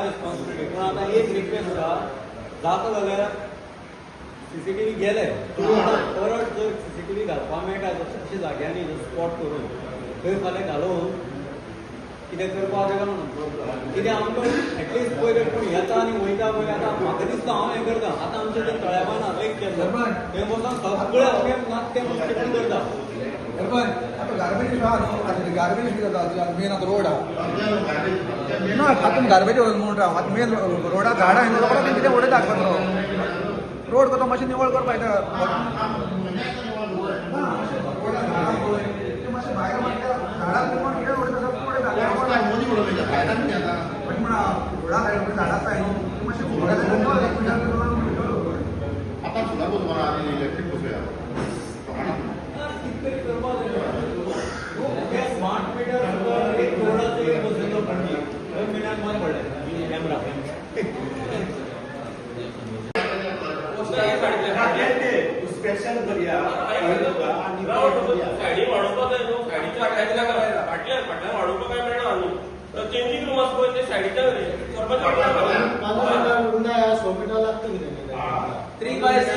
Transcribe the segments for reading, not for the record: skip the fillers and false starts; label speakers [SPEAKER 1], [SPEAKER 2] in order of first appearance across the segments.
[SPEAKER 1] Responsibility. पण आता एक रिक्वेस्ट आहा, जाता जाल्यार CCTV गेले परत जर CCTV घालपाक मेळटा अशा जाग्यांनी स्पॉट करून थंय फाल्यां घालून कितें करपाक जाय म्हणून कित्याक आमकां एटलिस्ट पयलीं पूण येता आनी वयता पळय आतां म्हाका दिसता हांव हें करता आतां आमच्या ते तळ्याबान लेक केल्लो थंय बसून सगळे अशें नात तें नुस्तें करता.
[SPEAKER 2] आता गार्बेज आहा न्हू गार्बेज कितें जाता मेन आतां रोड आहा ना हातून गार्बेज म्हणून राव आतां मेन रोडा झाडां आनी लोकांक कितें उडयता कचरो रोड कसो मातशें निवळ करपाक येता मातशें भायर झाडां किंवा कितें उडयता रोडा सायड झाडां आसाय न्हू मातशें
[SPEAKER 3] आता सुद्धा बोलवा आम्ही इलेक्ट्रिक बसूया
[SPEAKER 1] स्मार्ट मीटर एक रोडाचं एक बसयलो पडली दोन मिनटात मार पडले कॅमेरा
[SPEAKER 4] इन्स्पेक्शन करूया
[SPEAKER 5] सायडी वाडोवपाक जाय न्हू सायडीच्या फाटल्यान वाडोवपाक काय मेळना न्हू चेंजींग रूम आसा पळय ते सायडीच्या सरपंच
[SPEAKER 6] 100 मीटर लागतं कितें
[SPEAKER 1] 3x6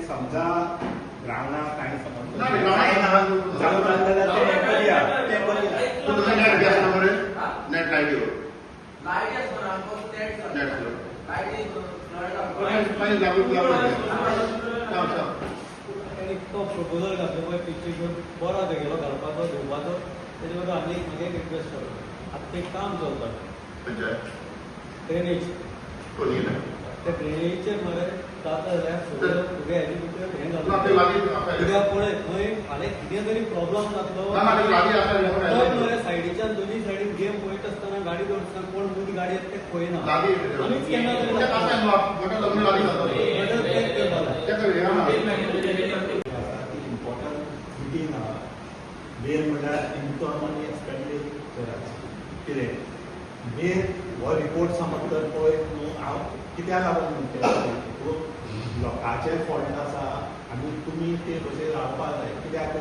[SPEAKER 4] समजा ग्राउंडाक कांय समज
[SPEAKER 3] नेट लायटी
[SPEAKER 1] प्रपोजल घातलो पळय पिक्चर बरो तेगेलो घालपाचो घेवपाचो तेजे बद्दल आनी एक रिक्वेस्ट करता. आतां एक काम चलता ड्रेनेज त्या ड्रेनेजचेर मरे जाता जाल्यार तुगे हेजे भितर हें घालून कित्याक पळय थंय फाल्यां कितें तरी प्रॉब्लम जातलो मरे सायडीच्यान दोनी सायडीन गेम पळयता आसतना गाडी दवरतना कोण मदी गाडी येता तें पळयना आमीच केन्ना तरी
[SPEAKER 4] मेन म्हणल्यार इन्कम आनी एक्सपेंडीचर कितें मेन हो रिपोर्ट समज तर पळय न्हू हांव कित्याक लागून म्हणटा लोकांचे फॉल्ट आसा आनी तुमी ते कशें रावपाक जाय कित्याक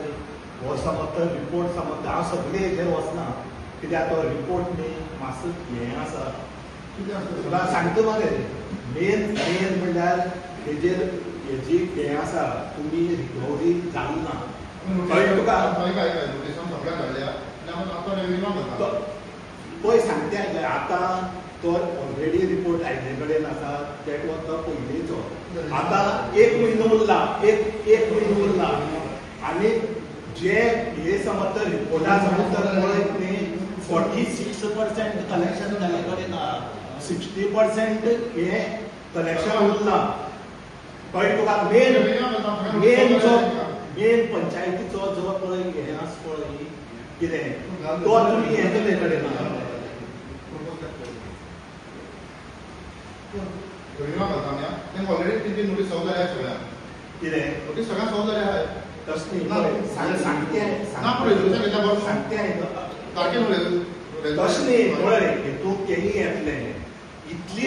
[SPEAKER 4] हो समज तर रिपोर्ट समज हांव सगळे हेजेर वचना कित्याक तो रिपोर्ट न्ही मातसो हें आसा तुका सांगता मरे मेन म्हणल्यार हेजेर हेजी हें आसा तुमी रिकवरी जाली ना तुका पळय सांगते आतां तो ऑलरेडी रिपोर्ट आयले कडेन आसा डेट वॉज तो पयलींचो आतां एक म्हयनो उरला एक म्हयनो उरला आनी जे हे समज तर रिपोर्टा समज तर पळयत न्ही 46% कलेक्शन जाले कडेन 60% हे कलेक्शन उरला कळ्ळें तुका मेन पंचायतीचो जो पळय हे आसा पळय कितें तो तुमी हे केले कडेन
[SPEAKER 3] ऑलरेडी तिथे नोटीस सॉल्व झाल्या सगळ्या
[SPEAKER 4] कितें
[SPEAKER 3] नोटीस सगळ्या सॉल्व झाल्या आहेत
[SPEAKER 4] तसली सांगते तसली पळय तूं केली येतलें इतली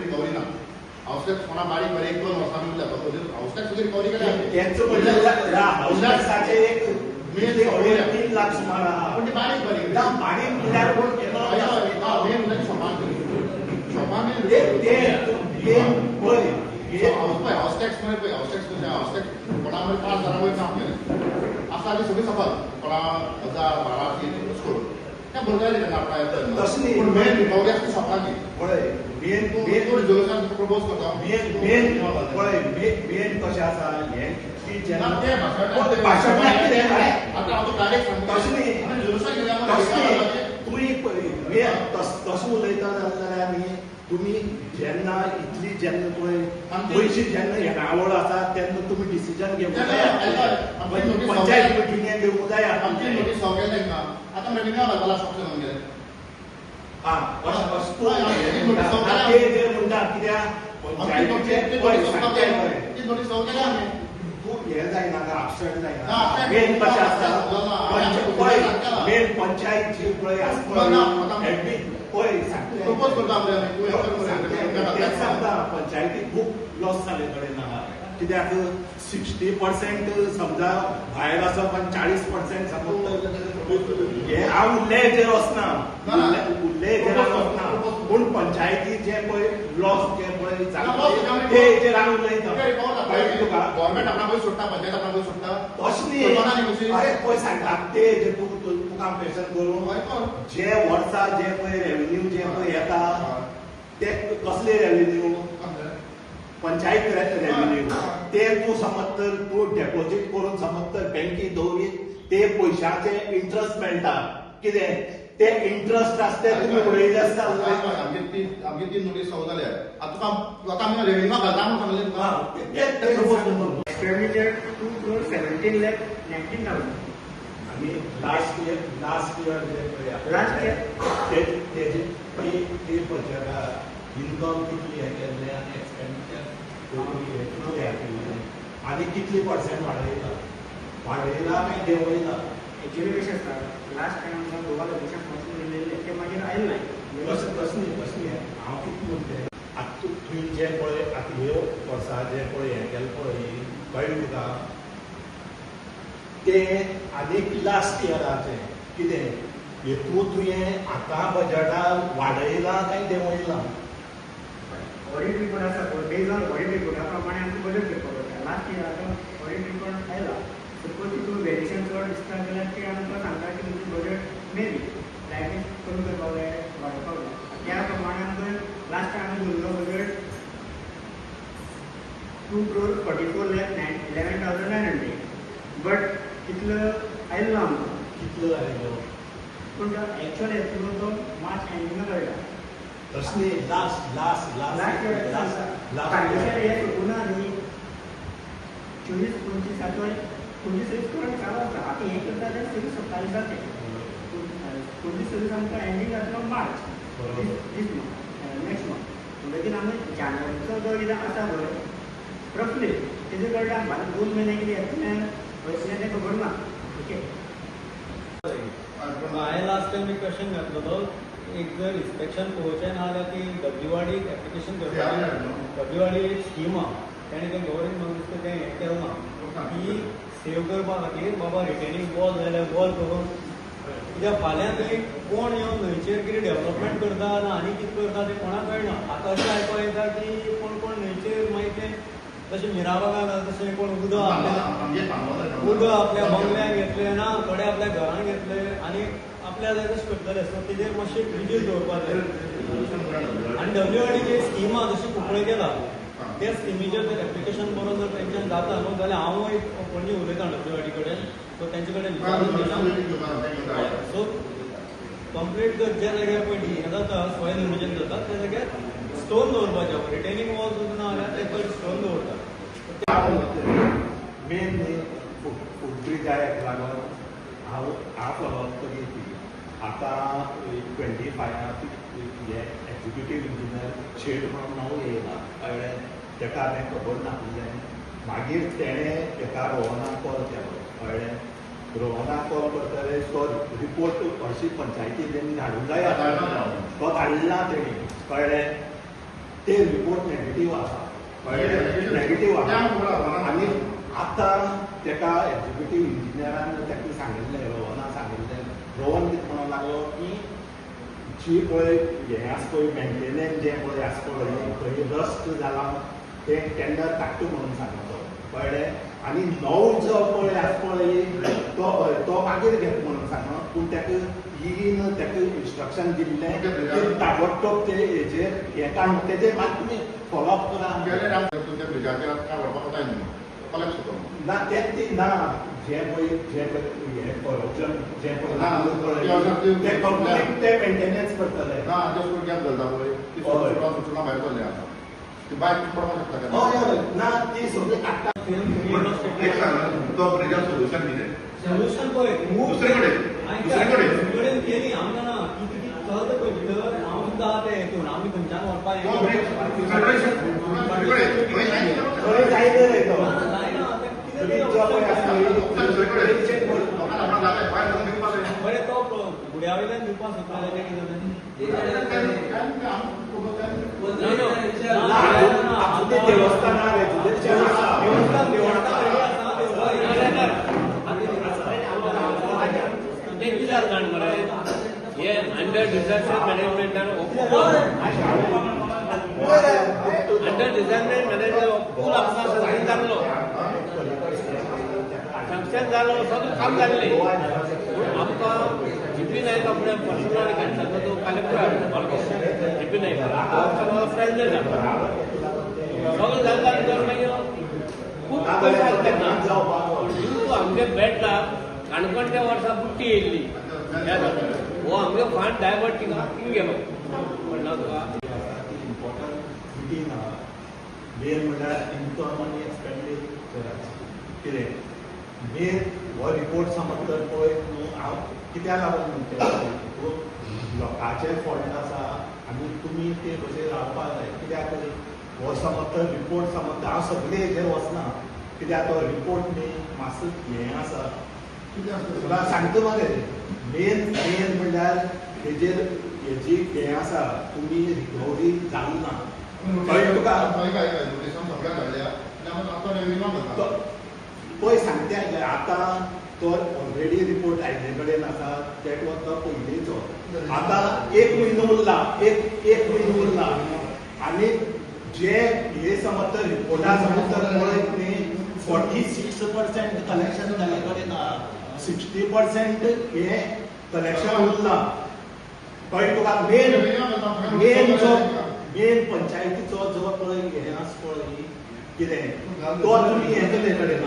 [SPEAKER 3] रिकवरी ना हाऊसटॅक्स कोणा बारीक बारीक 1-2 वर्सांनी उरल्या हाऊसटॅक्स सगळी रिकवरी केल्या
[SPEAKER 4] तेंचो म्हणल्यार हाऊसटॅक्साचे एक 3 लाख सुमार आहा
[SPEAKER 3] पण ते बारीक बारीक
[SPEAKER 4] बारीक म्हणल्यार कोण केलो
[SPEAKER 3] हाऊसटॅक्स मध्ये हाऊसटॅक्स कोणामध्ये 5,000 वयर काम केलं असं आधी सगळी सफल कोणा 1,000-12,000 करून त्या भरगायले त्यांना आपल्या
[SPEAKER 4] तसली
[SPEAKER 3] मेन रिकवरी असते सफाची
[SPEAKER 4] पळय मेन
[SPEAKER 3] रिझोल्युशन प्रपोज करता
[SPEAKER 4] मेन पळय मेन कशें आसा हें की जेन्ना
[SPEAKER 3] ते
[SPEAKER 4] भाशण
[SPEAKER 3] आता हांव डायरेक्ट सांगता
[SPEAKER 4] तसली
[SPEAKER 3] रिझोल्युशन केल्या
[SPEAKER 4] तुमी तसो उलयता जाल्यार न्ही तुमी जेन्ना इतली जेन्ना पळय पयशे जेन्ना येणावळ आसा तेन्ना तुमी डिसिजन घेवंक जाय पंचायत मिटिंगेक घेवंक जाय
[SPEAKER 3] आमची नोटीस सगळ्या तांकां आतां मिटिंगा घालपाक शॉप्स घेवन गेले
[SPEAKER 4] ते म्हणटा कित्याक पंचायतीचे
[SPEAKER 3] नोटीस सगळ्या केल्या आमी
[SPEAKER 4] तूं हें जायना अपसेट जायना मेन कशें आसता मेन पंचायत जी पळय आसता पळय सांगते
[SPEAKER 3] प्रपोज करता आमी तूं
[SPEAKER 4] तेच सांगता पंचायतीक खूब लॉस जाले कडेन आहा कित्याक 60% समजा भायर आसप आनी 40% समज हे हांव उरलेचेर वचना उरलेचेर वचना पूण पंचायती जे पळय लॉस जे पळय ते हेचेर हांव उलयता कळ्ळें तुका
[SPEAKER 3] गव्हर्मेंट आपणा पयस सोडटा पंचायत आपणा पयस सोडटा
[SPEAKER 4] तशें न्ही अरे पळय सांगता ते जे तुका कॅल्क्युलेशन करून जे वर्सा जे पळय रेव्हेन्यू जे पळय येता ते कसले रेव्हेन्यू पंचायत रेव्हेन्यू ते तूं समज तर तूं डेपॉझिट करून समज तर बँकेत दवरीत ते पयशांचे इंट्रस्ट मेळटा कितें ते इंट्रस्ट आसता ते तुमी उडयले आसता
[SPEAKER 3] आमची तीन नोटीस सॉल्व जाल्या आतां आमी रेव्हेन्यू घालता म्हणून सांगलें तुका
[SPEAKER 6] Expenditure 2,17,19,000.
[SPEAKER 4] आमी लास्ट इयर जे पळय
[SPEAKER 6] Last year.
[SPEAKER 4] ते बजेटा इन्कम कितली हे केल्ले आनी एक्सपेंडिचर कितले हे केल्ले आनी कितली पर्सेंट वाडयला काय देंवयला
[SPEAKER 6] Actually कशें आसता लास्ट टायम आमकां गोवा लोकेशन कावन्सील दिलेले ते मागीर आयले नाही
[SPEAKER 4] कसली हांव कितें म्हणटे आतां तुवें जे पळय आतां ह्यो वर्सा जे पळय हें केलें पळय कळ्ळें तुका ते आनीक लास्ट इयराचे कितें हेतून तुवें आतां बजेटा वाडयला काय देंवयला
[SPEAKER 6] ऑडिट रिपोर्ट आसा पळय बेज ऑन ऑडिट रिपोर्टा प्रमाणे आमकां बजेट करपाक पडटा लास्ट इयर आतां ऑडिट रिपोर्ट आयला सपोज तितून वेरिएशन चड दिसता जाल्यार ते आमकां सांगता की तुमचें बजेट मे बी लायक कमी करपाक जाय वाडोवपाक जाय त्या प्रमाणे आमकां लास्ट टायम आमी धरलो बजेट 2,44,11,900 बट कितलो आयलो आमकां
[SPEAKER 4] कितलो आयलो
[SPEAKER 6] पूण तो एक्चुअल एस्टिमेट तो मार्च एंडिंगाक कळटा
[SPEAKER 4] तसली लास्ट
[SPEAKER 6] फायनान्शियल इयर सुकूना न्ही 24-25 26 करून चालू आसा आतां हें करता जाल्यार 27 जाता 26 आमकां एंडींग जातलो मार्च दीस मंथ नेक्स्ट मंथ म्हणटकीर आमी जानेवारीचो जो कितें आसा पळय रफली तेजे कळटा आमकां 2 म्हयने कितें येतलें वयतलें तें खबर ना ओके
[SPEAKER 1] हांवें लास्ट टायम एक क्वेश्चन घातलो एक जर इन्स्पेक्शन पळोवचें ना जाल्यार ती डब्ल्यूआरडी एप्लिकेशन करपाची डब्ल्यूआरडी एक स्कीम आहा तेणें तें गव्हर्मेंट म्हाका दिसता तें हें केलें ना ती सेव करपा खातीर बाबा रिटेनिंग वॉल जाल्यार वॉल करून कित्याक फाल्यां थंय कोण येवन न्हंयचेर कितें डेव्हलपमेंट करता ना आनी कितें करता तें कोणाक कळना आतां अशें आयकूंक येता की कोण न्हंयचेर मागीर तें तशें मिराबागान तशें कोण उदक आपल्या बंगल्यान घेतलें ना थोडे आपल्या घरान घेतले आनी आपल्या जाय तशें करतले सो तेजेर मातशें रिड्यूस दवरपाक जाय आनी डब्ल्यूआरडी स्कीम आहा जशी कुंकळे केला त्या स्किमीचेर जर एप्लिकेशन करून जर तेंच्यान जाता न्हू जाल्यार हांवूय पणजी उलयतां डब्ल्यूआरडी कडेन सो तेंचे कडेन सो कंप्लीट जर ज्या जाग्यार पळय हें जाता सॉयल इरोजन जाता त्या जाग्यार स्टोन दवरपाचें रिटेनिंग वॉल सुद्दां ना जाल्यार ते पयर स्टोन दवरता
[SPEAKER 4] मेन फूड ब्रिजाक लागून हांव प्रभाव करी आतां 25 हे एक्झिक्युटीव इंजिनियर शेड म्हणून हांव येयला कळ्ळें तेका हांवें खबर नासलें मागीर तेणें तेका रोहनाक कॉल केलो कळ्ळें रोहनाक कॉल करतले तो रिपोर्ट हरशी पंचायतीन धाडूंक जाय तो धाडला तेणी कळ्ळें ते रिपोर्ट नेगेटीव आसा कळ्ळें नेगेटीव आसा आनी आतां तेका एक्झिक्युटीव इंजिनियरान तेका सांगिल्लें रोहनाक सांगिल्लें रोहन कितें म्हणूंक लागलो की जी पळय हें आसा पळय मेंटेनन्स जें पळय आसा पळय खंय रस्ट जाला तें टेंडर काडटा म्हणून सांगलो कळ्ळें आनी नवो जो पळय आसा पळय तो मागीर घेत म्हणून सांगलो पूण तेका इन तेका इन्स्ट्रक्शन दिल्लें की ताबडतोब ते हेजेर हें काड तेजेर मात तुमी फॉलोअप करा
[SPEAKER 3] तुमच्या ब्रिजाचेर काय व्हरपाक वता न्ही कलेक्ट करता
[SPEAKER 4] ना तें ना जें पळय हें करप्शन जें
[SPEAKER 3] ते
[SPEAKER 4] पळय ते मेंटेनन्स करतले
[SPEAKER 3] ना जस्ट फूड गॅप घालता पळय ती सूचना भायर सरल्या आसा ती बायक पडपाक शकता
[SPEAKER 4] हय ना ती सगळी काडटा
[SPEAKER 3] तो ब्रिजाक सोल्युशन कितें
[SPEAKER 1] सोल्युशन पळय
[SPEAKER 3] दुसरे कडेन
[SPEAKER 1] केली आमकां ना कितें कितें चलता पळय भितर हांव सुद्दां आतां हेतून आमी खंयच्यान व्हरपाक
[SPEAKER 4] खंय जायना रे तो
[SPEAKER 1] जायना बरें तो बुड्या वयल्यान दिवपाक सोदता कितें
[SPEAKER 5] हे अंडर डिझास्टर मॅनेजमेंटान अंडर डिझास्टर मॅनेजमेंट फूल आमकां सक्सेस जाल्लो सगळें काम जाल्लें आमकां जीपी नायक आपल्या पर्सनल घेतला तो कलेक्टर जीपी नायक सगळो प्रेसिडेंट सगळें जालें तर मागीर खूब पयस तेन्ना तूं आमगे बेडला काणकोण त्या वर्सा बुट्टी येयल्ली हो आमगे फांड डायवर्ट थिंगा गेलो म्हणला तुका
[SPEAKER 4] इम्पॉर्टंट मिटींग आहा मेन म्हणल्यार इन्कम आनी एक्सपेंडीचर कितें मेन हो रिपोर्ट समजतर पळय न्हू हांव कित्याक लागून म्हणटा लोकांचे फंड आसा आनी तुमी ते कशें रावपाक जाय कित्याक हो समजतर रिपोर्ट समजता हांव सगळे हेजेर वचना कित्याक तो रिपोर्ट न्ही मातसो हें आसा तुका सांगता मरे मेन म्हणल्यार हेजेर हेजी हें आसा तुमी रिकवरी जाली ना कळ्ळें तुका पळय सांगते आतां तो ऑलरेडी रिपोर्ट आयले कडेन आसा तेट वता पयलींचो आतां एक म्हयनो उरला एक म्हयनो उरला आनी जे हे समज तर रिपोर्टा समज तर पळयत न्ही 46% कलेक्शन जाले कडेन 60% हे कलेक्शन उरला कळ्ळें तुका मेन पंचायतीचो जो पळय हें आसा पळय कितें तो तुमी हें केले कडेन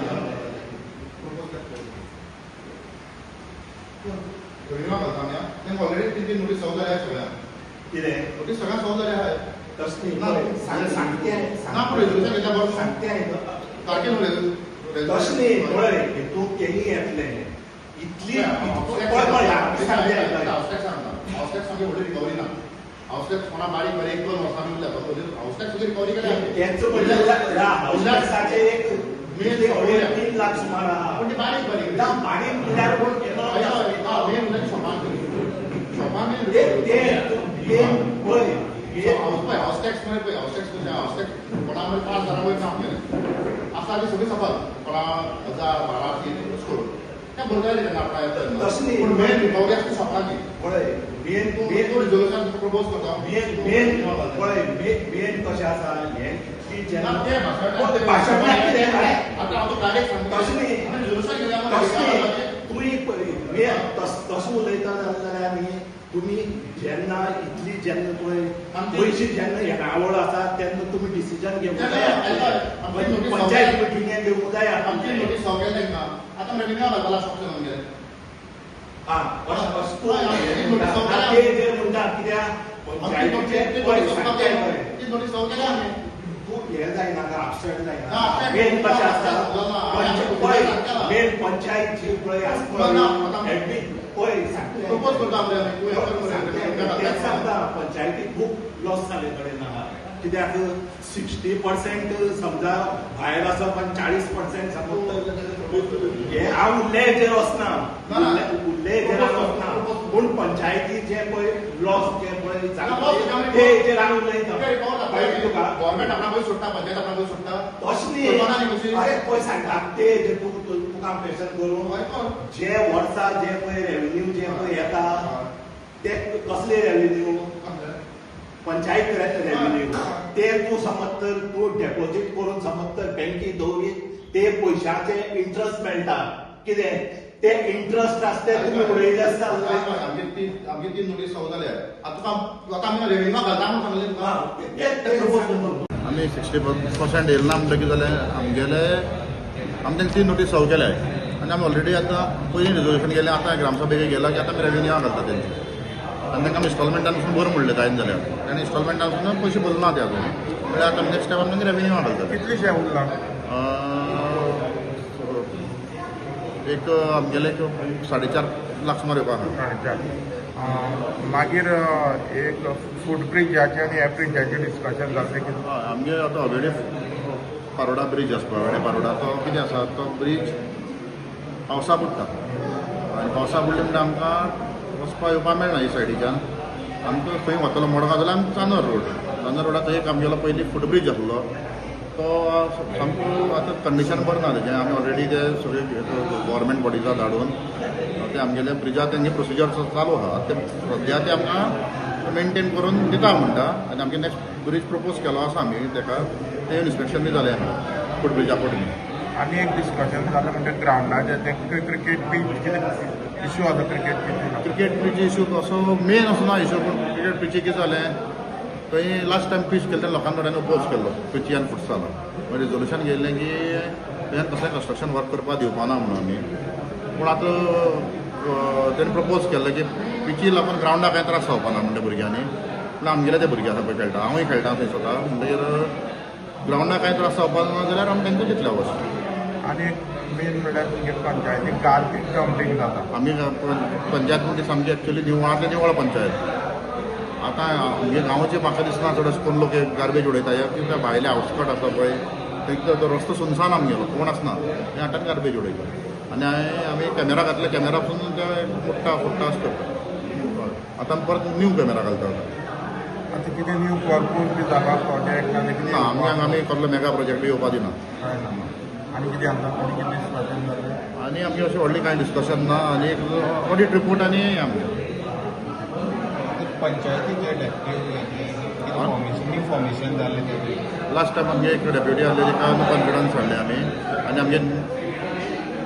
[SPEAKER 3] ऑलरेडी तिथे नोटीस सॉल्व झाल्या सगळ्या
[SPEAKER 4] कितें
[SPEAKER 3] नोटीस सगळ्या सॉल्व झाल्या आहेत
[SPEAKER 4] तसली तसली पळय तूं केली येतले इतली
[SPEAKER 3] रिकवरी ना हाऊसटॅक्स कोणा बारीक बारीक 1-2 वर्सांनी उरल्या हाऊसटॅक्स रिकवरी
[SPEAKER 4] केली 3 लाख सुमार आहा
[SPEAKER 3] पण ती बारीक बारीक
[SPEAKER 4] बारीक म्हणल्यार कोण
[SPEAKER 3] हाऊसटॅक्स कोणामध्ये 5,000 वयर काम केलें आसा आनी सगळी सफल कोणा 1,000-12,000 करून त्या भरगायले तेन्ना आपणायत पूण मेन रिकवरी आसा ती सफलाची
[SPEAKER 4] पळय मेन
[SPEAKER 3] रिजोल्युशन प्रपोज करता
[SPEAKER 4] पळय मेन कशें आसा हें इतली
[SPEAKER 3] आतां हांव डायरेक्ट सांगता
[SPEAKER 4] तुमी तसो उलयता जाल्यार न्ही तुमी जेन्ना इतली जेन्ना पळय पयशे जेन्ना हेका आवड आसा तेन्ना तुमी डिसिजन घेवंक जाय पंचायत मिटिंगेक घेवंक जाय
[SPEAKER 3] आमची नोटीस सॉल्व केली तेंकां आतां रेव्हेन्यू घालपाक सॉल्व केलें
[SPEAKER 4] ते म्हणटा कित्याक पंचायतीचे
[SPEAKER 3] ती नोटीस सॉल्व केल्या आमी
[SPEAKER 4] हे जायनाका अपसेट जायना मेन कशें आसता मेन पंचायत जी पळय आसता पळय सांगता
[SPEAKER 3] प्रपोज करता आमी
[SPEAKER 4] सांगता पंचायतीक खूब लॉस जाले कडेन आहा कित्याक 60% समजा भायर आसा पण 40% समज हे हांव उरले हेजेर वचना उरले हेजेर वचना पूण पंचायती जे पळय लॉस जे पळय ते हेजेर हांव उलयता
[SPEAKER 3] गव्हर्मेंट आपणा पयस सोडटा पंचायत आपणा पयस सोडटा
[SPEAKER 4] तशें अरे पळय सांगता ते जे तुका क्वेश्चन करून जे वर्सा जे पळय रेव्हेन्यू जे पळय येता ते कसले रेव्हेन्यू पंचायत रेव्हेन्यू ते तूं समज तर तूं डेपॉझिट करून समज तर बँकेत दवरीत ते पयशांचे इंट्रस्ट मेळटा कितें ते इंट्रस्ट आसता ते तुमी उडयले आसता
[SPEAKER 3] आमची ती नोटीस सॉल्व जाल्या आतां आमी रेव्हेन्यू घालता म्हणून सांगलें आमी 60% येयला ना म्हणटकीर जाल्यार आमगेले आमी तेंका ती नोटीस सॉल्व केल्या आनी आमी ऑलरेडी आतां पयलीं रिजोल्युशन केलें आतां ग्रामसभेक गेला की आतां आमी रेव्हेन्यू घालता तेंचे आनी तांकां आमी इन्स्टॉलमेंटान वचून भर म्हणलें जायना जाल्यार ताणें इन्स्टॉलमेंटान वचून पयशे भरना ते अजून म्हळ्यार आतां नेक्स्ट स्टेपार आमी रेव्हेन्यू घालता
[SPEAKER 2] कितलेशे उरला
[SPEAKER 3] एक आमगेले 4.5 लाख सुमार येवपा
[SPEAKER 2] मागीर एक फुटब्रिजाचे आनी एब्रिजाचे डिस्कशन जातलें की
[SPEAKER 3] आमगे आतां ऑलरेडी पारोडा ब्रिज आसता वेडे पारोडा तो कितें आसा तो ब्रिज पावसा पडटा आनी पावसा पडले म्हणटा आमकां वचपा येवपाक मेळना ही सायडीच्यान आमकां खंय वतलो मडगांव जाल्यार आमी चांदोर रोडाचो एक आमगेलो पयलीं फुटब्रिज आसलो तो सामको आतां कंडिशन बरें ना तेजें आमी ऑलरेडी ते सगळे गव्हर्मेंट बॉडीजा धाडून ते आमगेले ब्रिजा तेंगे प्रोसिजर चालू आहा ते सद्या ते आमकां मेनटेन करून दिता म्हणटा आनी आमगे नेक्स्ट ब्रीज प्रपोज केलो आसा आमी तेका ते इन्स्पेक्शन बी जालें फूट ब्रिजा पडून.
[SPEAKER 7] आनी एक डिस्कशन जालें म्हणजे ग्रावंडाचें ते क्रिकेट पीच कितें इश्यू आसा cricket pitch
[SPEAKER 3] cricket pitch issue असो मेन असो ना इश्यू पूण क्रिकेट पिची कितें जालें थंय लास्ट टायम पीच केल्ले लोकां कडेन अपोज केल्लो पिची आनी फुटसाला मागीर रिजोल्युशन घेयल्लें की तें तसलें कंस्ट्रक्शन वर्क करपाक दिवपाना म्हणून आमी पूण आतां तेणें प्रपोज केल्लें की पिची लागून ग्रावंडाक कांय त्रास जावपाना म्हणटा भुरग्यांनी पूण आमगेले ते भुरगे आसा पळय खेळटा हांवूय खेळटा थंय स्वता म्हणटकीर ग्रावंडाक कांय त्रास जावपाना जाल्यार आमी तांकां दितले वच.
[SPEAKER 7] आनी एक मेन म्हणल्यार तुमगे पंचायतीक गार्बेज डंपिंग जाता
[SPEAKER 3] आमी पंचायत म्हणजे सामकी एक्चुली निवळ पंचायत आतां आमगे गांवाची म्हाका दिसना चड अशें करून लोक गार्बेज उडयता कित्याक भायले आउटस्कट आसा पळय थंय तो रस्तो सुनसान आमगेलो कोण आसना ते हाटान गार्बेज उडयता आनी आमी कॅमेरा घातले कॅमेरा पसून ते फुट्टा अशें करता आतां परत न्यू कॅमेरा घालता
[SPEAKER 7] आतां कितें न्यू वर्कूच बी जाता प्रोजेक्ट
[SPEAKER 3] ना आमी कसलो मेगा प्रोजेक्ट येवपा दिना.
[SPEAKER 7] आनी कितें आसा आनी कितें डिस्कशन जालें
[SPEAKER 3] आनी आमगे अशें व्हडलें कांय डिस्कशन ना आनी एक ऑडिट रिपोर्ट आनी आमगे
[SPEAKER 7] पंचायतीचे न्यू फॉर्मेशन जालें
[SPEAKER 3] लास्ट टायम आमगे एक डेप्युटी आहले तेका कॉन्फिडन्स हाडले आमी आनी आमगे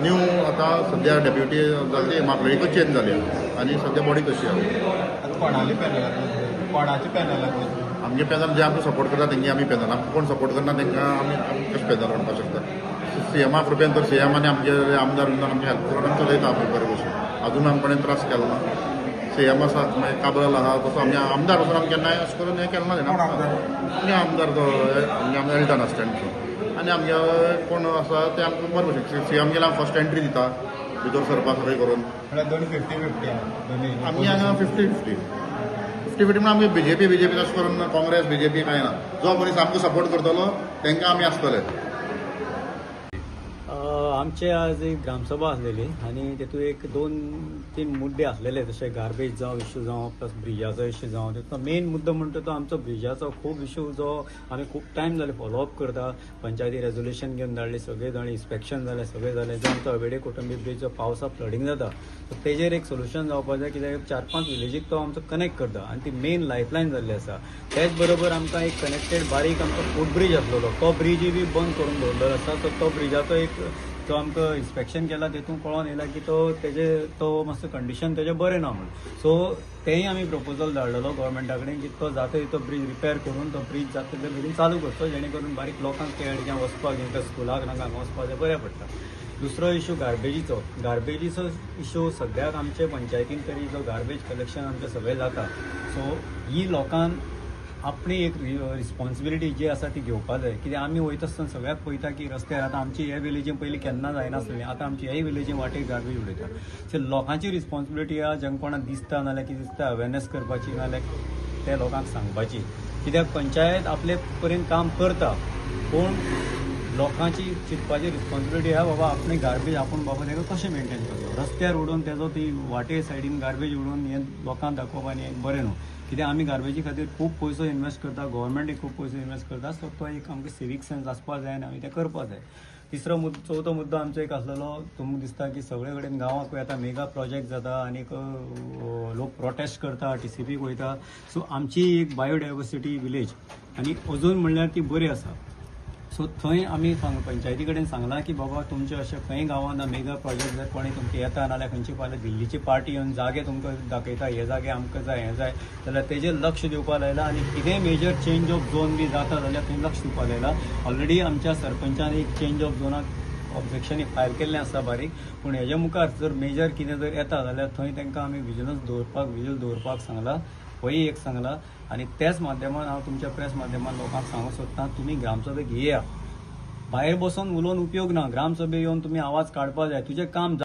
[SPEAKER 3] न्यू आतां सद्या डेप्युटी जाली ती म्हापळेकूच चेंज जाली आनी सद्या बॉडी तशी आहा.
[SPEAKER 7] कोणाली कोणाची पॅनल
[SPEAKER 3] आमगे पॅनल जे आमकां सपोर्ट करता तेंगे आमी पॅनल आमकां कोण सपोर्ट करना तांकां आमी कशें पॅनल म्हणपाक शकता. सीएमा कृपेन तर सीएमानी आमगे आमदार आमकां हेल्प करून आमी चलयता आमी बरे भशेन अजून आमकां त्रास केलो ना. सीएम आसा मागीर काबराल आहा तसो आमी आमदार वचून आमी केन्नाय अशें करून हें केलें ना आमगे आमदार तो आमगे एल्टन आसता आनी आमगे कोण आसा ते आमकां बरे भशेन सीएम गेल्यार फर्स्ट एंट्री दिता भितर सरपाक सगळें करून
[SPEAKER 7] दोन 50-50
[SPEAKER 3] आमी हांगा 50-50 म्हणून आमी बीजेपी तशें करून काँग्रेस बीजेपी कांय ना जो मनीस आमकां सपोर्ट करतलो तांकां आमी आसतले.
[SPEAKER 1] आमचे आज एक ग्रामसभा आसलेली आनी तेतून एक 2-3 मुद्दे आसलेले जशे गार्बेज जावं इश्यू जावं प्लस ब्रिजाचो इश्यू जावं तेतून मेन मुद्दो म्हणटा तो आमचो ब्रिजाचो खूब इश्यू जो आमी खूब टायम जाले फॉलोअप करता पंचायती रेजोल्युशन घेवन धाडली सगळे जाण इन्स्पेक्शन जालें सगळें जालें जो आमचो हळबेडे कुटुंबी ब्रिज जो पावसा फ्लडिंग जाता तेजेर एक सोल्युशन जावपाक जाय कित्याक 4-5 विलेजीक तो आमचो कनेक्ट करता आनी ती मेन लायफलायन जाल्ली आसा. त्याच बरोबर आमकां एक कनेक्टेड बारीक आमचो फूट ब्रिज आसलेलो तो ब्रिजूय बी बंद करून दवरलेलो आसा सो तो ब्रिजाचो एक तो आमकां इन्स्पेक्शन केला तेतून कळोन येयला की तो मातसो कंडिशन तेजें बरें ना म्हणून सो तेंय आमी प्रपोजल धाडलेलो गव्हर्मेंटा कडेन की तो जाता तो ब्रिज रिपेर करून तो ब्रिज जाता तितले बेगीन चालू करचो जेणे करून बारीक लोकांक त्या एडक्यान वचपाक जेंका स्कुलाक हांगा वचपाक बरें पडटा. दुसरो इश्यू गार्बेजीचो इश्यू सद्याक आमचे पंचायतीन तरी जो गार्बेज कलेक्शन आमचें सगळें जाता सो ही लोकांक आपली एक रिस्पॉन्सिबिलिटी जी आसा ती घेवपाक जाय कित्याक आमी वयता आसतना सगळ्याक पळयता की रस्त्यार आतां आमची ह्या विलेजीन पयलीं केन्ना जायनासलें आतां आमची ह्याय विलेजीन वाटेक गार्बेज उडयता सो लोकांची रिस्पॉन्सिबिलिटी आहा जेंका कोणाक दिसता नाल्यार कितें दिसता अवेरनेस करपाची नाल्यार त्या लोकांक सांगपाची कित्याक पंचायत आपले परेन काम करता पूण लोकांची चिंतपाची रिस्पॉन्सिबिलिटी आहा बाबा आपणे गार्बेज आपूण बाबा तेका कशें मेंटेन करता रस्त्यार उडोवन तेजो ती वाटे सायडीन गार्बेज उडोवन हें लोकांक दाखोवप आनी हें बरें न्हू कित्याक आमी गार्बेजी खातीर खूब पयसो इन्वेस्ट करता गव्हर्मेंट खूब पयसो इन्वेस्ट करता सो तो एक आमकां सिवीक सेन्स आसपाक जाय आनी आमी तें करपाक जाय. चवथो मुद्दो आमचो एक आसलेलो तुमकां दिसता की सगळे कडेन गांवांक आतां मेगा प्रोजेक्ट जाता आनीक लोक प्रोटेस्ट करता TCPक वयता सो आमची एक बायोडायवर्सिटी विलेज आनी अजून म्हणल्यार ती बरी आसा सो थंय आमी पंचायती कडेन सांगलां की बाबा तुमचे अशें खंय गांवांत मेगा प्रोजेक्ट जर कोणी तुमकां येता नाल्यार खंयची फाल्यां दिल्लीची पार्टी येवन जागे तुमकां दाखयता हे जागे आमकां जाय हें जाय जाल्यार तेजेर लक्ष दिवपाक लायला आनी कितेंय मेजर चेंज ऑफ झोन बी जाता जाल्यार थंय लक्ष दिवपाक लायला. ऑलरेडी आमच्या सरपंचान एक चेंज ऑफ झोनाक ऑब्जेक्शन फायल केल्लें आसा बारीक पूण हेजे मुखार जर मेजर कितें जर येता जाल्यार थंय तांकां आमी विजील दवरपाक सांगलां होय एक सांगला आनी त्याच माध्यमान हांव तुमच्या प्रेस माध्यमान लोकांक सांगूंक सोदतां तुमी ग्रामसभेक येया भायर बसून उलोवन उपयोग ना ग्रामसभेक येवन तुमी आवाज काडपाक जाय तुजें काम